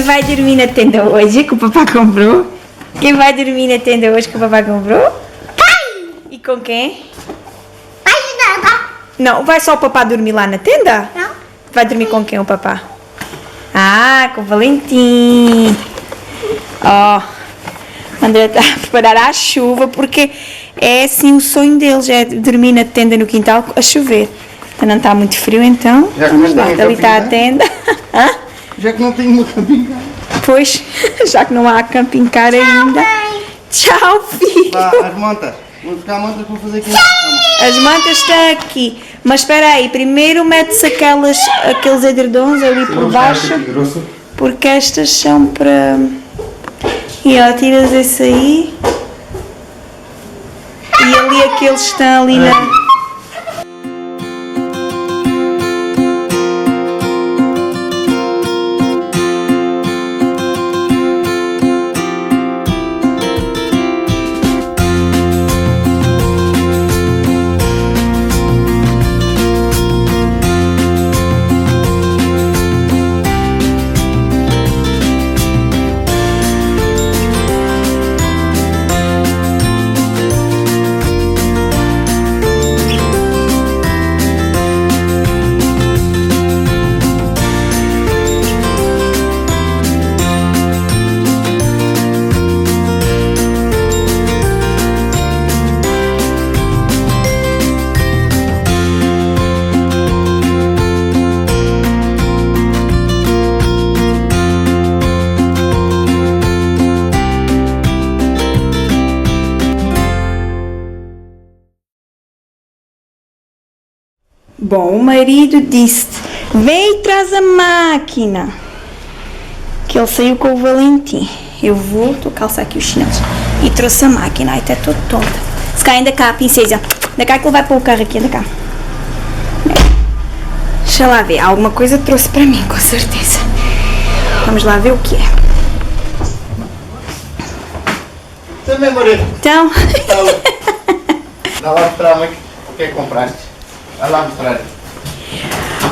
vai dormir na tenda hoje que o papá comprou? Quem vai dormir na tenda hoje que o papá comprou? Pai! E com quem? Pai e nada. Não, vai só o papá dormir lá na tenda? Não. Vai dormir com quem o papá? Ah, com o Valentim. Ó, oh, André está a preparar a chuva porque é assim o sonho deles, é dormir na tenda no quintal a chover. Não está muito frio então. Já Vamos lá, começaram a ali está a tenda. Hã? Já que não tenho uma camping car. Pois, já que não há camping car ainda. Mãe. Tchau, filho. Vá, as mantas. Vou buscar mantas para fazer aqui. As mantas estão aqui. Mas espera aí, primeiro mete-se aqueles edredons ali por baixo. Porque estas são para... E ó, tiras esse aí. E ali aqueles estão ali na... Bom, o marido disse: vem e traz a máquina. Que ele saiu com o Valentim. Eu vou, estou a calçar aqui os chinelos. E trouxe a máquina. Ai, até estou tonta. Se cá, anda cá, princesa. Anda cá que ele vai pôr o carro aqui, anda cá. Deixa lá ver. Alguma coisa trouxe para mim, com certeza. Vamos lá ver o que é. Também, Maria. Então. Dá lá mostrar o que é que compraste. Vai lá mostrar.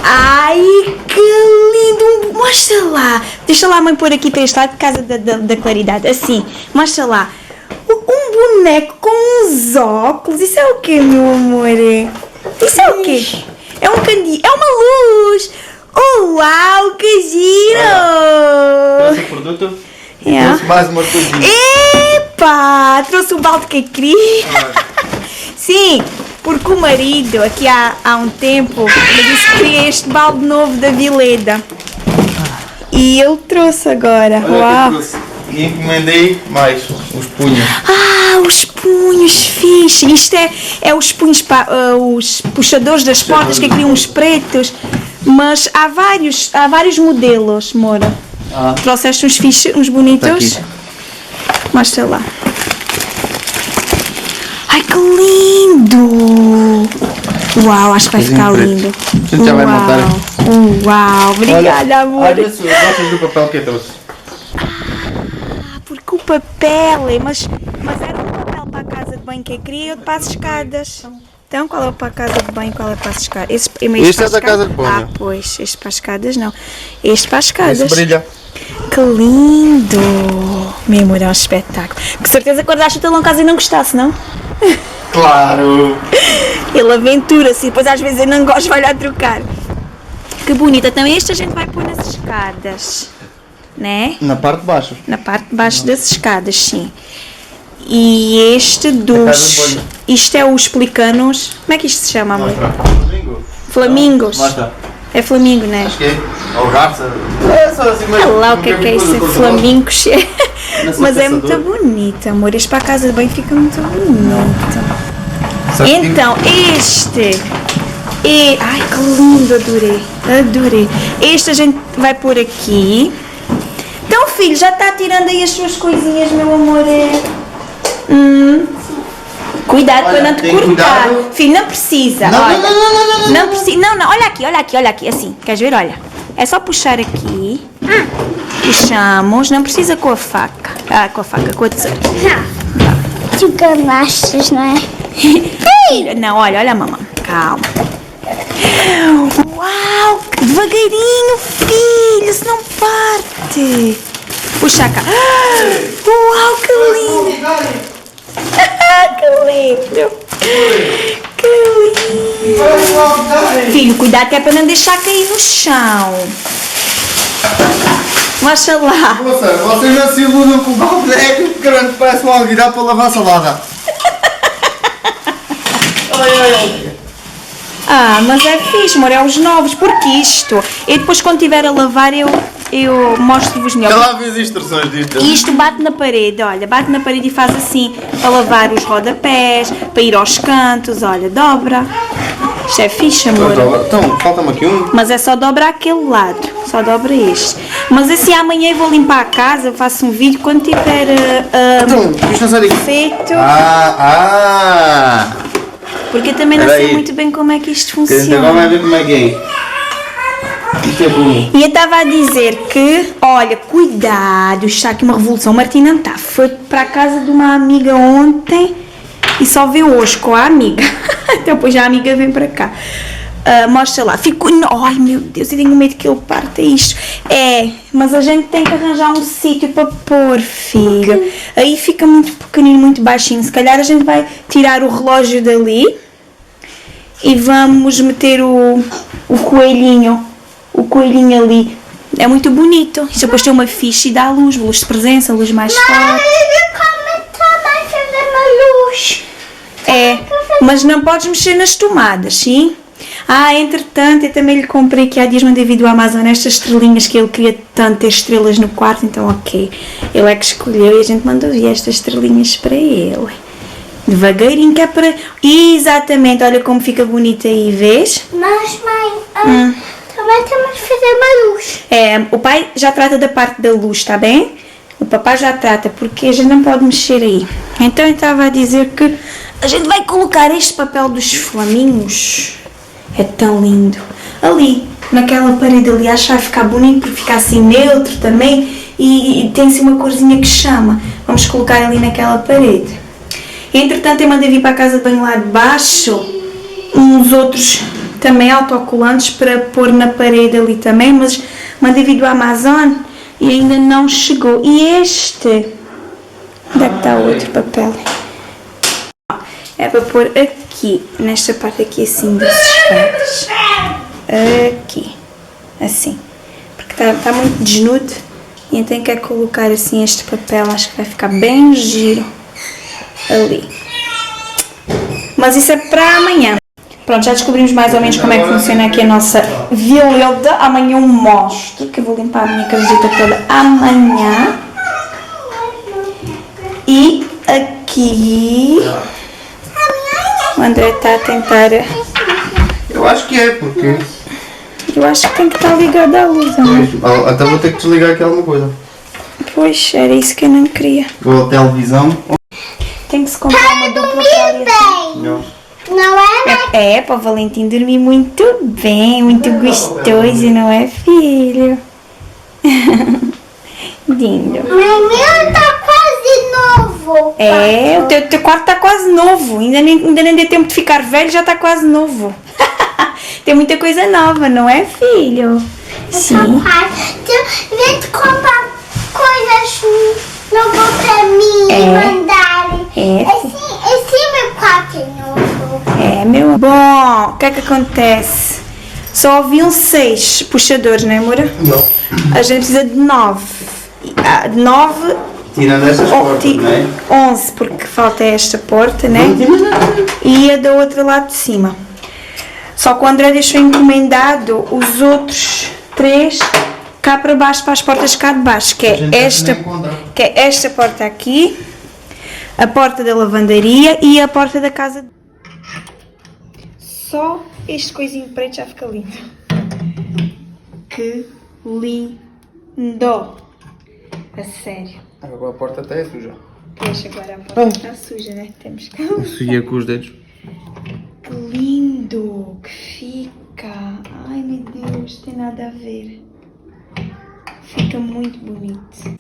Ai, que lindo! Mostra lá! Deixa lá a mãe pôr aqui para este lado por causa da claridade. Assim, mostra lá. Um boneco com uns óculos. Isso é o quê, meu amor? Isso é o quê? É um candeeiro. É uma luz! Uau, que giro! Trouxe o produto. Yeah. Trouxe mais uma coisinha. Epa! Trouxe o balde que eu queria. Sim, porque o marido, aqui há um tempo, me disse que queria este balde novo da Vileda. E ele trouxe agora. Olha Uau! que trouxe. E encomendei mais os punhos. Ah, os punhos, fixe. Isto é os punhos, os puxadores das portas, que aqui uns pretos. Mas há vários modelos, Moura. Ah. Trouxeste uns fixe, uns bonitos? Tá aqui. Mostra lá. Ai, que lindo! Uau, acho que vai ficar lindo. A gente já vai montar. Uau, obrigada, amor. Olha, gostas do papel que eu trouxe? Ah, porque o papel é, mas era um papel para a casa de banho que eu queria e outro para as escadas. Então, qual é o para a casa de banho e qual é para as escadas? Este é da casa de banho. Ah, pois, este para as escadas não. Este para as escadas. Esse brilha. Que lindo! Meu amor, é um espetáculo. Com certeza acordaste o talão caso eu não gostasse, não? Claro! Ele aventura-se e depois às vezes eu não gosto de olhar a trocar. Que bonita. Também este a gente vai pôr nas escadas, né? Na parte de baixo. Na parte de baixo das escadas, sim. E este dos... Isto é os pelicanos... Como é que isto se chama, amor? Flamingo. Flamingos. Mostra. É flamingo, né? Acho que é. Ou garça. É só assim mesmo. Olha lá o que é isso, flamingos. Nessa Mas é caçadora. muito bonito, amor. Este para a casa de banho fica muito bonito. Sabe que Então, este... Ai, que lindo, adorei. Adorei. Este a gente vai pôr aqui. Então, filho, já está tirando aí as suas coisinhas, meu amor. Cuidado para não te tem cortar. cuidado. Filho, não precisa. Não, olha. não. Não precisa. Não, olha aqui, assim. Queres ver? Olha. É só puxar aqui. Puxamos. Não precisa com a faca. Ah, com a tesoura. Tu ganastes, não é? Não, olha a mamãe. Calma. Uau! Devagarinho, filho, se não parte. bonite. Puxa cá. Uau, que lindo. Que lindo. Que lindo. Filho, cuidado que é para não deixar cair no chão. Mostra lá. Moça, vocês não se iludam com o boneco grande, parece um alguidar para lavar salada. Ah, mas é fixe, amor, é os novos, porque isto. E depois quando estiver a lavar eu mostro-vos melhor. Já lá vi as instruções disto. E isto bate na parede, olha, bate na parede e faz assim, para lavar os rodapés, para ir aos cantos, olha, dobra. Isto é fixe, amor. Então, falta-me aqui um. Mas é só dobrar aquele lado, só dobra este. Mas assim amanhã eu vou limpar a casa, eu faço um vídeo quando tiver Então, isto não sai daqui. feito. Porque eu também não Espera sei aí. muito bem como é que isto Agora funciona. vai ver como é que é. Isto é bom. E eu estava a dizer que, olha, cuidado, está aqui uma revolução. Martina não está, foi para a casa de uma amiga ontem e só veio hoje com a amiga. Então depois a amiga vem para cá. Mostra lá, fico. Ai meu Deus, eu tenho medo que ele parta isto. É, mas a gente tem que arranjar um sítio para pôr, filho. Aí fica muito pequenino, muito baixinho. Se calhar a gente vai tirar o relógio dali e vamos meter o coelhinho. O coelhinho ali. É muito bonito. Isto depois tem uma ficha e dá luz de presença, luz mais forte. Como também fazer uma luz? É, mas não podes mexer nas tomadas, sim? Entretanto, eu também lhe comprei que há dias mandei vir do Amazon estas estrelinhas que ele queria tanto ter estrelas no quarto, então ok. Ele é que escolheu e a gente mandou vir estas estrelinhas para ele. Devagarinho, que é para... Exatamente, olha como fica bonita aí, vês? Mas, mãe, também temos que fazer uma luz. É, o pai já trata da parte da luz, está bem? O papai já trata, porque a gente não pode mexer aí. Então eu estava a dizer que a gente vai colocar este papel dos flaminhos. É tão lindo. Ali, naquela parede ali, acho que vai ficar bonito, porque fica assim neutro também e tem assim uma corzinha que chama. Vamos colocar ali naquela parede. Entretanto, eu mandei vir para a casa de banho lá de baixo uns outros também autocolantes para pôr na parede ali também, mas mandei vir do Amazon e ainda não chegou. E este? Onde é que está o outro papel? É para pôr aqui, nesta parte aqui assim das escadas. Aqui, assim. Porque está muito desnudo e então quero colocar assim este papel, acho que vai ficar bem giro ali. Mas isso é para amanhã. Pronto, já descobrimos mais ou menos como é que funciona aqui a nossa violeta. Amanhã eu mostro, que eu vou limpar a minha casita toda amanhã. E aqui o André está a tentar... Eu acho que é, porque... Eu acho que tem que estar ligado à luz, amor. Até vou ter que desligar aqui alguma coisa. Pois, era isso que eu não queria. Ou a televisão. Tem que se comprar uma dupla para ali assim. Não. Não é? É, para o Valentim dormir muito bem, muito gostoso, não é, filho? Lindo. Mas o meu tá quase novo. É, o teu quarto está quase novo. Ainda nem deu tempo de ficar velho, já está quase novo. Tem muita coisa nova, não é, filho? Sim. Vem te comprar coisas novas para mim e mandarem. É. Esse meu quarto é novo. É, meu. Bom, o que é que acontece? Só haviam 6 puxadores, não é, amor? Não. A gente precisa de 9. 9. Tirando essas portas, não é? 11, porque falta esta porta, né? E a do outro lado de cima. Só que o André deixou encomendado os outros 3 cá para baixo, para as portas cá de baixo, que é esta porta aqui, a porta da lavandaria e a porta da casa. Só este coisinho preto já fica lindo. Que lindo! A sério. Agora a porta até é suja. Deixa agora a porta está suja, né? Temos que... Suja com os dedos. Que lindo que fica! Ai meu Deus, tem nada a ver. Fica muito bonito.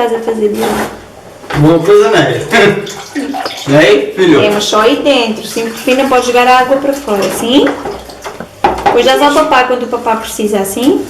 estás a fazer, Diogo? Boa coisa, não é? E aí, filho? É, mas só aí dentro, sim, porque ainda pode jogar a água para fora, sim? Depois dás ao papá quando o papá precisa, assim?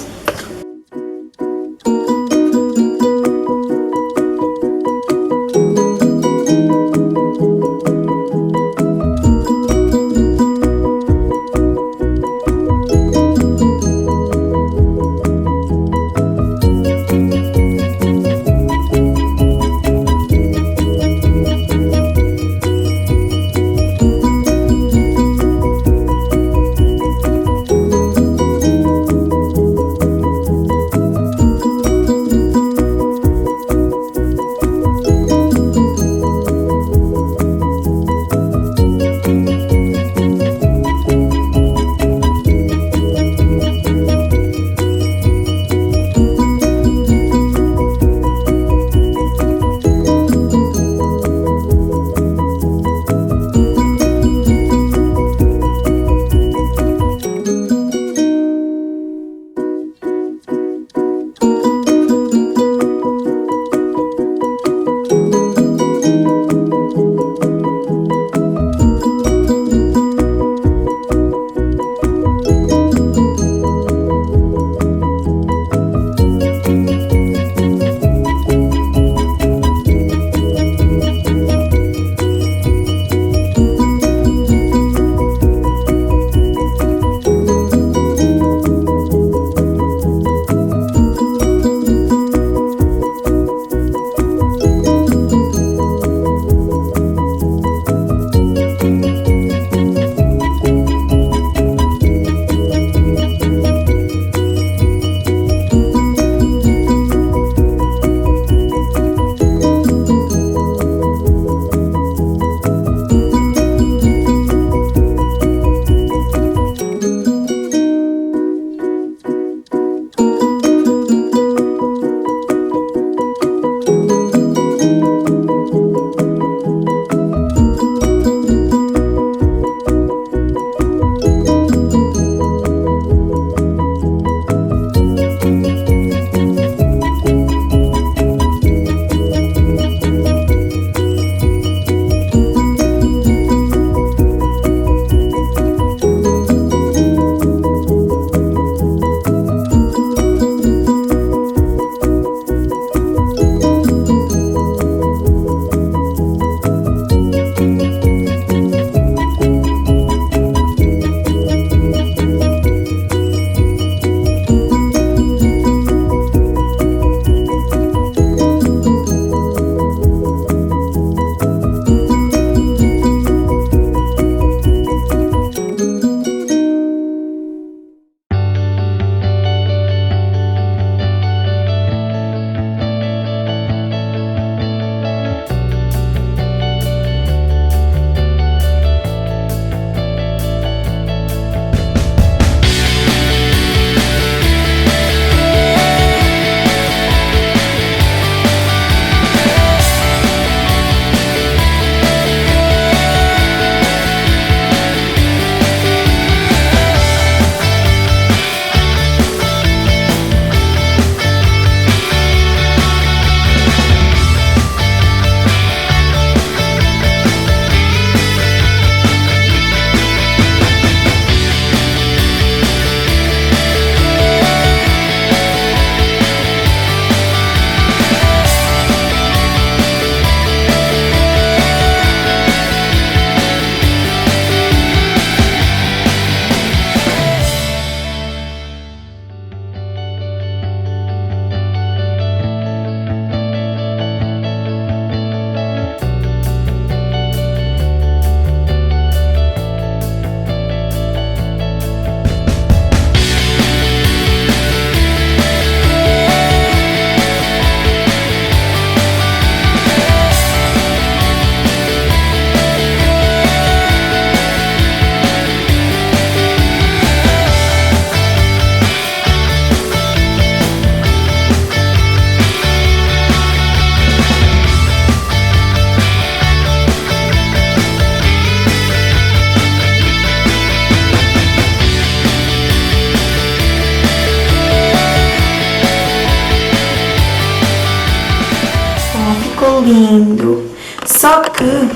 lindo. Só que, o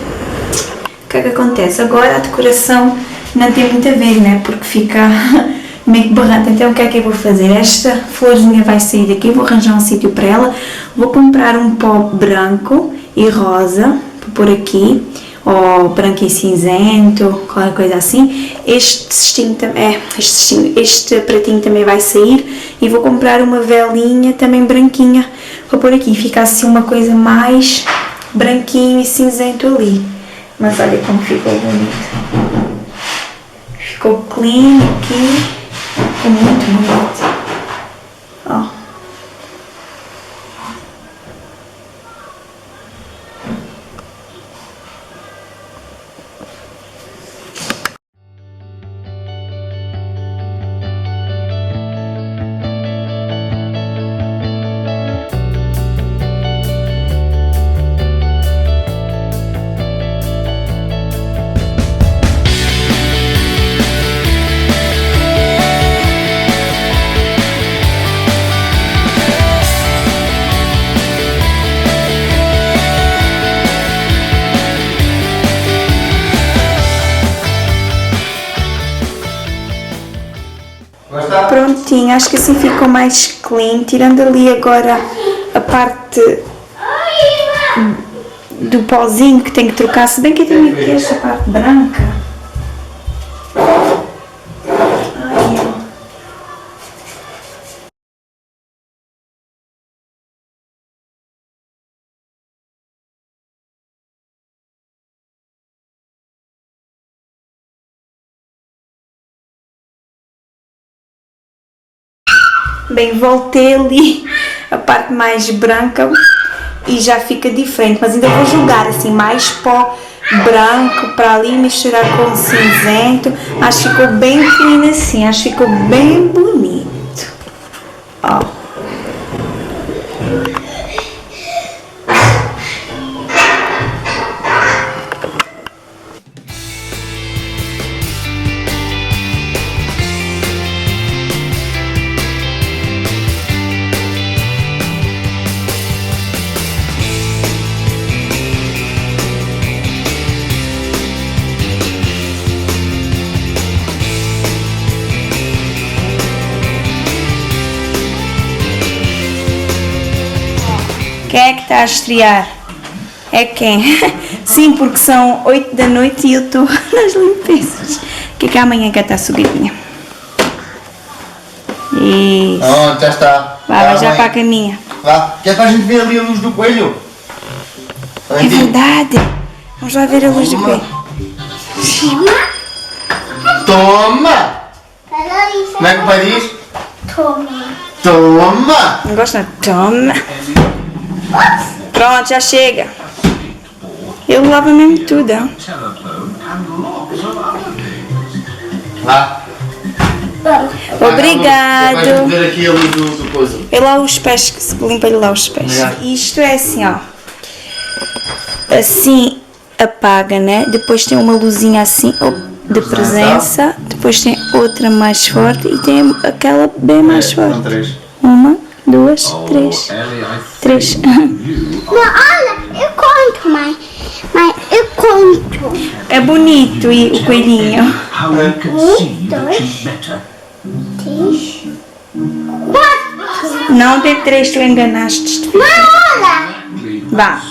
que é que acontece? Agora a decoração não tem muito a ver, né? Porque fica meio que barrante. Então o que é que eu vou fazer? Esta florzinha vai sair daqui, vou arranjar um sítio para ela. Vou comprar um pó branco e rosa para pôr aqui. Ou branco e cinzento, qualquer coisa assim. Este pratinho também vai sair. E vou comprar uma velinha também branquinha para pôr aqui. Fica assim uma coisa mais branquinho e cinzento ali. Mas olha como ficou bonito. Ficou clean aqui. Ficou muito bonito. Ó. Prontinho, acho que assim ficou mais clean, tirando ali agora a parte do pozinho que tem que trocar, se bem que eu tenho aqui esta parte branca. Ai, ó. Bem, voltei ali a parte mais branca e já fica diferente, mas ainda vou jogar assim mais pó branco para ali misturar com cinzento. Acho que ficou bem fino assim, acho que ficou bem bonito. Ó. Quem é que está a estrear? É quem? Sim, porque são 8 da noite e eu estou nas limpezas. O que é que amanhã quer estar subidinha? Isso. Oh, já está. Vai já para a caminha. Vá, quer para a gente ver ali a luz do coelho? É verdade. Vamos lá ver a luz do coelho. Toma! Como é que o pai diz? Toma. Toma! Não gosta? Toma. Pronto, já chega. Eu lavo mesmo tudo. Ó. Lá. Obrigado. Vai ver aqui a luz do coisa. Eu lavo os pés, limpa-lhe lá os pés. Yeah. Isto é assim, ó. Assim apaga, né? Depois tem uma luzinha assim de presença. Depois tem outra mais forte e tem aquela bem mais forte. São 3. 1, 2, 3. 3. Não, olha, eu conto, mãe. Mãe, eu conto. É bonito e o coelhinho. 1, 2, 3, 4. Não tem 3, tu enganaste. Não, olha. Vá.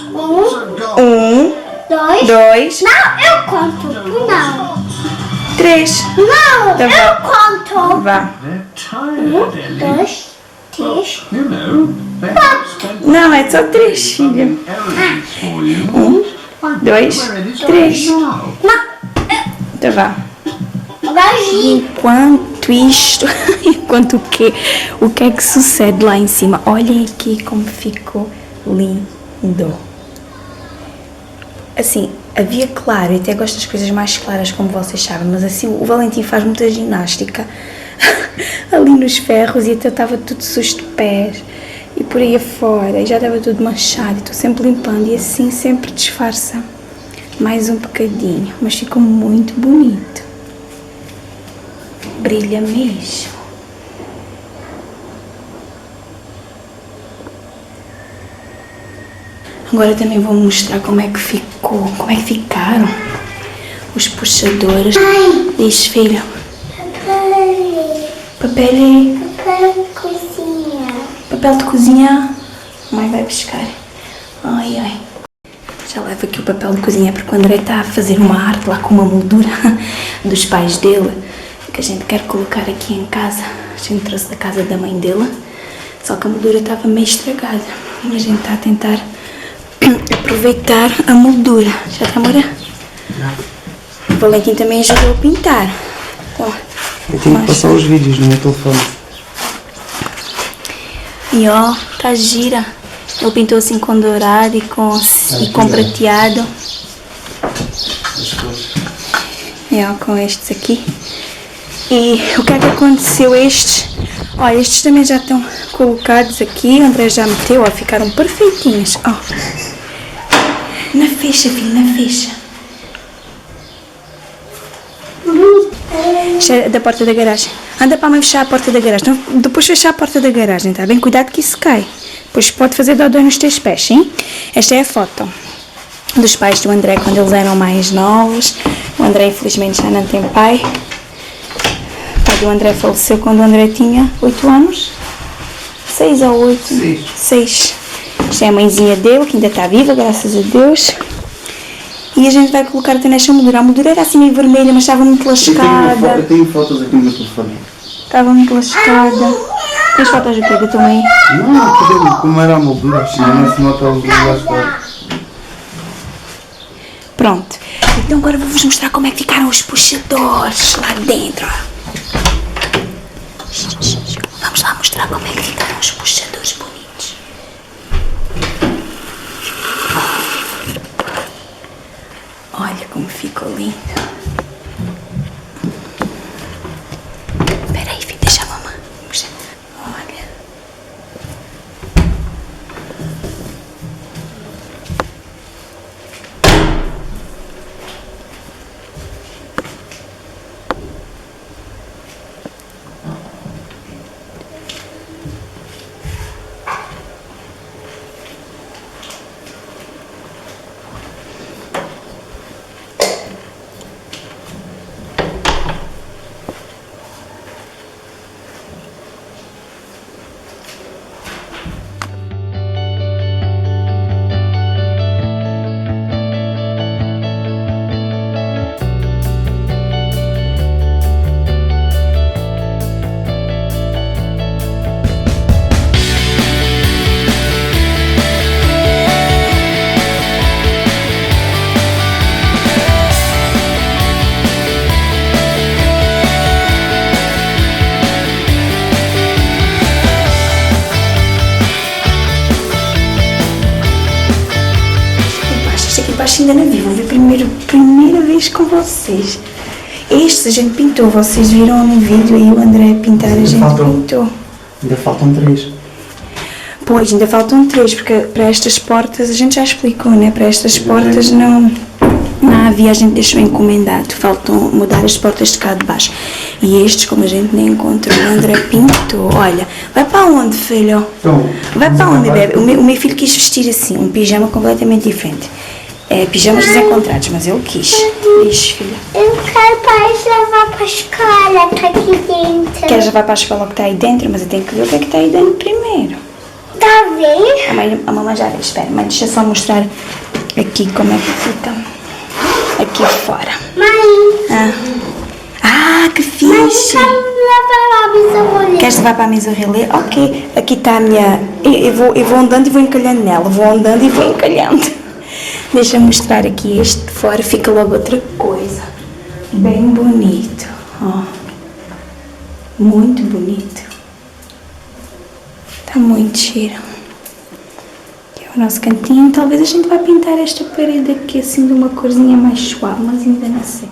1, 2. 2, Não, eu conto. Tu não. 3. Não, Tá eu conto. Vá. 1, 2, 3. Não, é só 3, filha. 1, 2, 3. Não. Então vá. Gajinho. Enquanto isto, enquanto o quê? O que é que sucede lá em cima? Olhem aqui como ficou lindo. Assim, havia claro, eu até gosto das coisas mais claras, como vocês sabem, mas assim, o Valentim faz muita ginástica ali nos ferros e até estava tudo sujo de pés e por aí afora, e já estava tudo manchado, e estou sempre limpando e assim sempre disfarça mais um bocadinho, mas ficou muito bonito. Brilha mesmo. Agora também vou mostrar como é que ficou, como é que ficaram os puxadores. Diz, filho. Papel. Papel de cozinha. Papel de cozinha. Mãe vai buscar. Ai, ai. Já levo aqui o papel de cozinha porque o André está a fazer uma arte lá com uma moldura dos pais dele que a gente quer colocar aqui em casa. A gente trouxe da casa da mãe dele, só que a moldura estava meio estragada e a gente está a tentar aproveitar a moldura. Já está, amor? O Valentim também ajudou a pintar. Então, Eu tenho que passar os vídeos no meu telefone. e ó, tá gira. Ele pintou assim com dourado e com prateado. E ó, com estes aqui. E o que é que aconteceu estes? Ó, estes também já estão colocados aqui. O André já meteu, ó, ficaram perfeitinhos. Ó. Na fecha, filho, na fecha. Isto é da porta da garagem. Anda para a mãe fechar a porta da garagem. Então, depois fechar a porta da garagem, tá bem? Cuidado que isso cai. Depois pode fazer dodói nos teus pés, sim? Esta é a foto dos pais do André quando eles eram mais novos. O André infelizmente já não tem pai. O pai do André faleceu quando o André tinha 8 anos. 6 ou 8? 6. Esta é a mãezinha dele, que ainda está viva, graças a Deus. E a gente vai colocar até nesta moldura. A moldura era assim meio vermelha, mas estava muito lascada. Eu tenho fotos aqui no meu telefone. Estava muito lascada. Tens fotos do quê? Da tua mãe? Não, como era a moldura, assim, não se nota os lugares. Pronto. Então agora vou-vos mostrar como é que ficaram os puxadores lá dentro. Vamos lá mostrar como é que ficaram os puxadores bonitos. Olha como ficou lindo. Espera aí, filho, deixa a mamãe mostrar. Olha. Ainda não vi, vou ver primeira vez com vocês. Estes a gente pintou, vocês viram no vídeo aí o André pintar, a gente pintou. Ainda faltam 3. Pois, ainda faltam 3, porque para estas portas, a gente já explicou, né? Para estas portas não havia, a gente deixou encomendado, faltam mudar as portas de cá de baixo. E estes, como a gente nem encontrou, o André pintou. Olha, vai para onde, filho? Vai para onde, bebê? O meu filho quis vestir assim, um pijama completamente diferente. É, pijamas desencontrados, mas ele quis. Diz, filha. Eu quero para levar para a escola, está aqui dentro. Queres levar para a escola o que está aí dentro? Mas eu tenho que ver o que é que está aí dentro primeiro. Está a ver? A mamãe já vê, espera, mãe, deixa eu só mostrar aqui como é que fica. Aqui fora. Mãe. Que fixe! Quero levar a mesa rolê. Queres levar para a mesa relé? Ok, aqui está a minha... Eu vou andando e vou encalhando nela. Vou andando e vou encalhando. Deixa-me mostrar aqui este de fora, fica logo outra coisa. Bem bonito, ó. Muito bonito. Está muito giro. Aqui é o nosso cantinho. Talvez a gente vai pintar esta parede aqui assim de uma corzinha mais suave, mas ainda não sei.